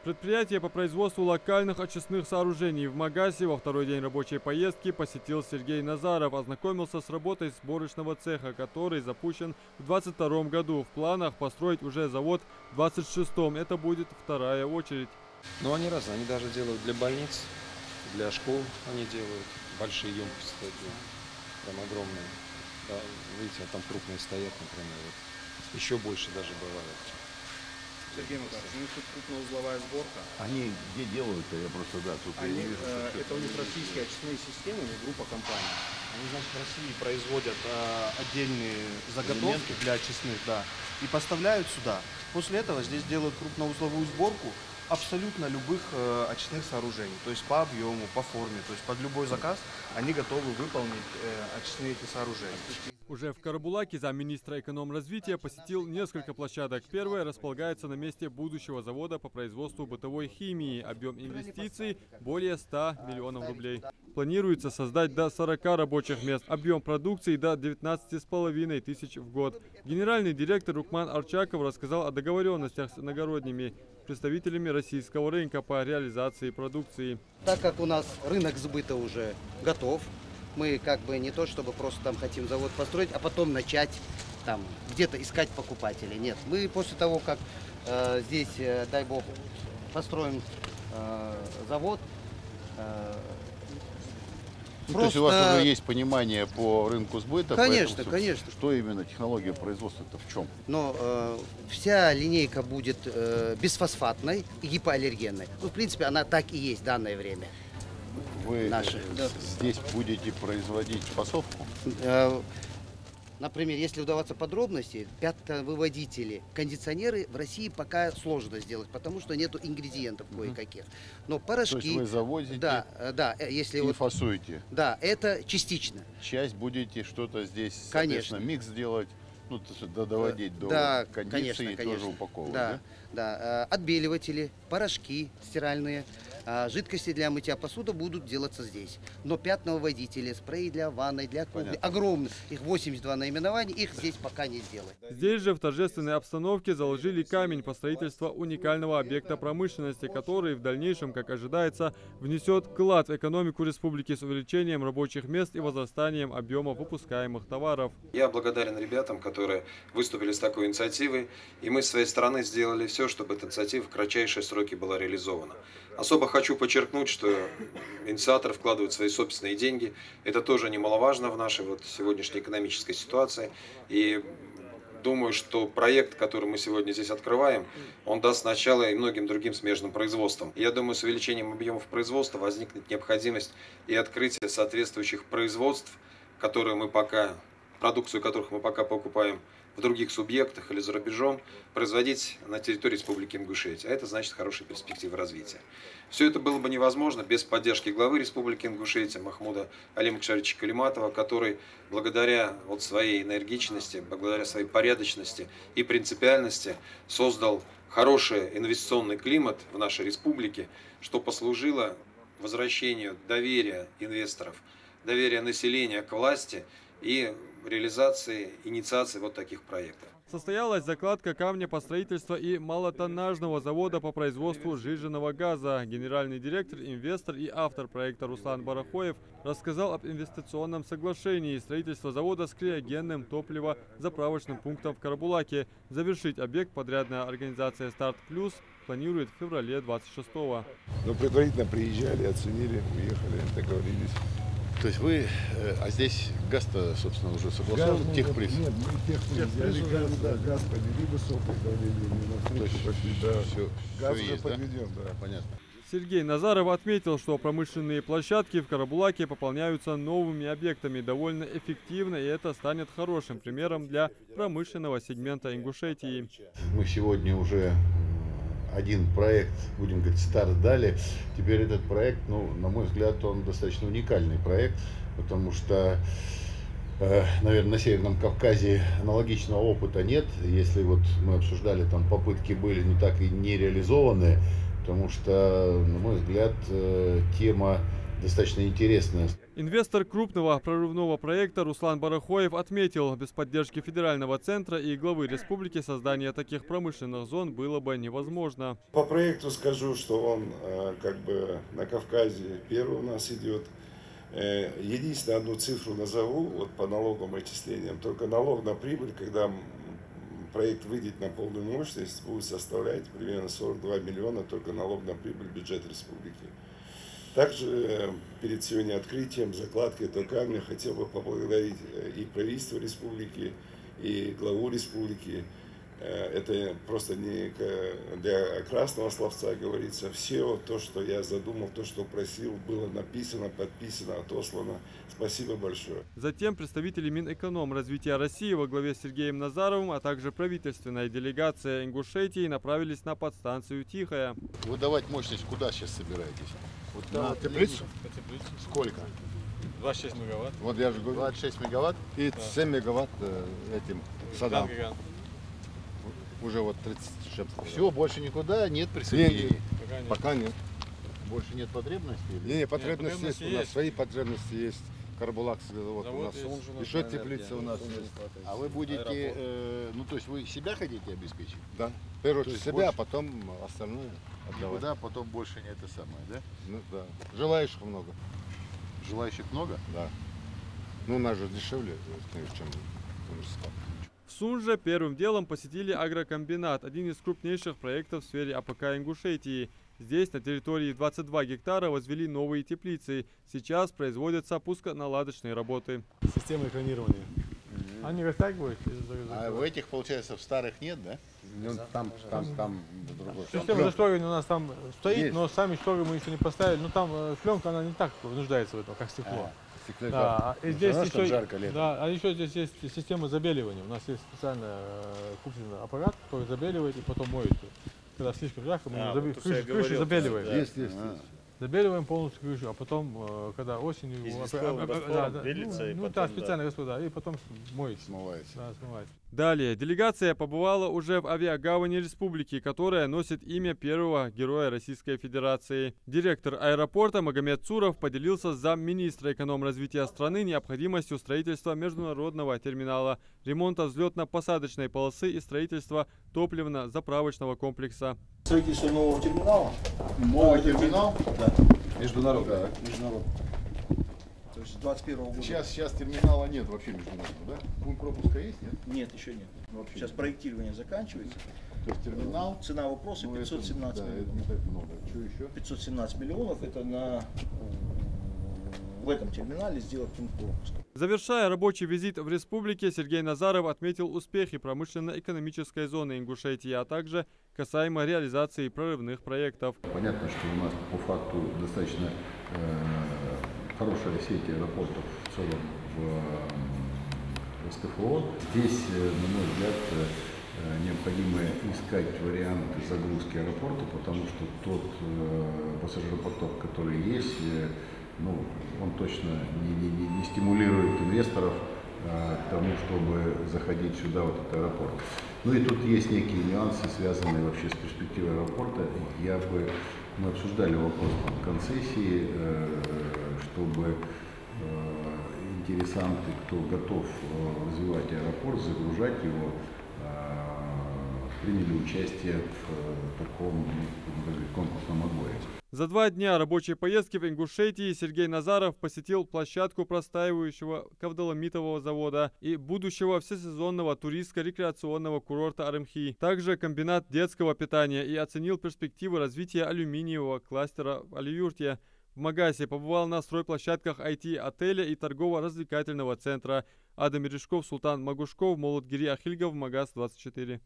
Предприятие по производству локальных очистных сооружений в Магасе во второй день рабочей поездки посетил Сергей Назаров, ознакомился с работой сборочного цеха, который запущен в 2022 году. В планах построить уже завод в 2026. Это будет вторая очередь. Но они разные, они даже делают для больниц, для школ они делают большие емкости такие, прям огромные. Да, видите, там крупные стоят, например, вот. Еще больше даже бывает. Сергей Макарович, у них тут крупноузловая сборка. Они где делают-то? Я просто, да, тут Они, не вижу. это у них российские очистные системы, у них группа компаний. Они, значит, в России производят отдельные заготовки для очистных, да, и поставляют сюда. После этого здесь делают крупноузловую сборку абсолютно любых очистных сооружений, то есть по объему, по форме, то есть под любой заказ они готовы выполнить очистные эти сооружения. Уже в Карабулаке замминистра экономразвития посетил несколько площадок. Первая располагается на месте будущего завода по производству бытовой химии. Объем инвестиций более 100 миллионов рублей. Планируется создать до 40 рабочих мест. Объем продукции до 19,5 тысяч в год. Генеральный директор Рукман Арчаков рассказал о договоренностях с иногородними представителями российского рынка по реализации продукции. Так как у нас рынок сбыта уже готов, мы как бы не то чтобы просто там хотим завод построить, а потом начать там где-то искать покупателей. Нет, мы после того, как здесь, дай бог, построим завод, то есть у вас уже есть понимание по рынку сбыта? Конечно, поэтому, конечно. Что именно технология производства-то в чем? Но вся линейка будет бесфосфатной и гипоаллергенной. Ну, в принципе, она так и есть в данное время. Вы Наши. здесь будете производить фасовку? Например, если вдаваться в подробности, пятновыводители, кондиционеры в России пока сложно сделать, потому что нету ингредиентов кое-каких. Но порошки... То есть вы завозите да, если и вот, фасуете? Да, это частично. Часть будете что-то здесь, Конечно. соответственно, микс делать, ну, доводить Да, до кондиции конечно, и тоже упаковывать, да? Да, отбеливатели, порошки стиральные, жидкости для мытья посуды будут делаться здесь. Но пятновыводители, спреи для ванной, для кухни, огромные, их 82 наименований, их здесь пока не сделать. Здесь же в торжественной обстановке заложили камень по строительству уникального объекта промышленности, который в дальнейшем, как ожидается, внесет вклад в экономику республики с увеличением рабочих мест и возрастанием объема выпускаемых товаров. Я благодарен ребятам, которые выступили с такой инициативой, и мы с своей стороны сделали все, чтобы эта инициатива в кратчайшие сроки была реализована. Особо хочу подчеркнуть, что инициаторы вкладывают свои собственные деньги. Это тоже немаловажно в нашей вот сегодняшней экономической ситуации. И думаю, что проект, который мы сегодня здесь открываем, он даст начало и многим другим смежным производствам. Я думаю, с увеличением объемов производства возникнет необходимость и открытия соответствующих производств, продукцию которых мы пока покупаем в других субъектах или за рубежом, производить на территории Республики Ингушетия. А это значит хорошие перспективы развития. Все это было бы невозможно без поддержки главы Республики Ингушетия Махмуда Алимакшаровича Калиматова, который благодаря своей энергичности, благодаря своей порядочности и принципиальности создал хороший инвестиционный климат в нашей республике, что послужило возвращению доверия инвесторов, доверия населения к власти и реализации, инициации вот таких проектов. Состоялась закладка камня по строительству и малотоннажного завода по производству сжиженного газа. Генеральный директор, инвестор и автор проекта Руслан Барахоев рассказал об инвестиционном соглашении строительства завода с криогенным топливозаправочным пунктом в Карабулаке. Завершить объект подрядная организация «Старт Плюс» планирует в феврале 26-го. Ну, предварительно приезжали, оценили, уехали, договорились. То есть вы, а здесь газ-то, собственно, уже согласован, техприз? Нет, мы техприз взяли газ, да, газ подвели высокое давление, Все газ уже есть, подведен, да. Понятно. Сергей Назаров отметил, что промышленные площадки в Карабулаке пополняются новыми объектами довольно эффективно, и это станет хорошим примером для промышленного сегмента Ингушетии. Мы сегодня уже один проект, будем говорить, старт дали. Теперь этот проект, ну, на мой взгляд, он достаточно уникальный проект, потому что, наверное, на Северном Кавказе аналогичного опыта нет. Если вот мы обсуждали, там попытки были, но так и не реализованы, потому что, на мой взгляд, тема достаточно интересная. Инвестор крупного прорывного проекта Руслан Барахоев отметил, без поддержки федерального центра и главы республики создание таких промышленных зон было бы невозможно. По проекту скажу, что он как бы на Кавказе первый у нас идет. Единственное, одну цифру назову вот по налоговым отчислениям. Только налог на прибыль, когда проект выйдет на полную мощность, будет составлять примерно 42 миллиона только налог на прибыль в бюджет республики. Также перед сегодня открытием, закладкой этого камня хотел бы поблагодарить и правительство республики, и главу республики. Это просто не для красного словца говорится. Все то, что я задумал, то, что просил, было написано, подписано, отослано. Спасибо большое. Затем представители Минэкономразвития России во главе с Сергеем Назаровым, а также правительственная делегация Ингушетии направились на подстанцию Тихая. Выдавать мощность куда сейчас собираетесь? Вот на теплицу? Сколько? 26 мегаватт. Вот я же говорю, 26 мегаватт и 7 мегаватт этим садам. Уже вот 36. Все, больше никуда нет присоединений. Пока нет. Больше нет потребности? Не, потребности есть. У нас свои потребности есть. Карбулакс завод у нас. Еще теплица у нас есть. А вы будете, ну то есть вы себя хотите обеспечить? Да. В первую очередь себя, а больше... потом остальное отдавать. Никуда, потом больше не это самое, да? Ну да. Желающих много. Желающих много? Да. Ну у нас же дешевле, конечно, чем университет. В Сунже первым делом посетили агрокомбинат, один из крупнейших проектов в сфере АПК Ингушетии. Здесь на территории 22 гектара возвели новые теплицы. Сейчас производятся пусконаладочные работы. Система экранирования. Они растягивают. А в этих, получается, в старых нет, да? Ну, там другой. Система зашторивания у нас там стоит, есть. Но сами шторы мы еще не поставили. Но там пленка, она не так нуждается в этом, как стекло. Да, и здесь еще, жарко летом. да, а еще здесь есть система забеливания. У нас есть специально купленный аппарат, который забеливает и потом моет. Когда слишком жарко, мы крышу забеливаем. Да. Есть. Забеливаем полностью крышу, а потом, когда осенью... специально господа, и потом моется. Смывается. Да, смывается. Далее, делегация побывала уже в авиагавани республики, которая носит имя первого героя Российской Федерации. Директор аэропорта Магомед Цуров поделился с замминистра экономразвития страны необходимостью строительства международного терминала, ремонта взлетно-посадочной полосы и строительства топливно-заправочного комплекса. Строительство нового терминала. Новый терминал? Да. Международный. Да. Международный. То есть с 21 года. Сейчас терминала нет вообще международного, да? Пункт пропуска есть, нет? Нет, еще нет. Вообще. Сейчас проектирование заканчивается. То есть терминал. Цена вопроса 517 миллионов. миллионов. Это не так много. Что еще? 517 миллионов это на в этом терминале сделать пункт пропуска. Завершая рабочий визит в республике, Сергей Назаров отметил успехи промышленно-экономической зоны Ингушетии, а также касаемо реализации прорывных проектов. Понятно, что у нас по факту достаточно хорошая сеть аэропортов в целом в СТФО. Здесь, на мой взгляд, необходимо искать варианты загрузки аэропорта, потому что тот пассажиропоток, который есть, он точно не стимулирует инвесторов к тому, чтобы заходить сюда, вот этот аэропорт. Ну и тут есть некие нюансы, связанные вообще с перспективой аэропорта. Мы обсуждали вопрос концессии, чтобы интересанты, кто готов развивать аэропорт, загружать его, приняли участие в таком конкурсном отборе. За 2 дня рабочей поездки в Ингушетии Сергей Назаров посетил площадку простаивающего кавдоламитового завода и будущего всесезонного туристско-рекреационного курорта Арымхи, также комбинат детского питания, и оценил перспективы развития алюминиевого кластера в Али-Юрте. В Магасе побывал на стройплощадках IT-отеля и торгово-развлекательного центра. Адам Мережков, Султан Магушков, Молодгири Ахильгов, Магас 24.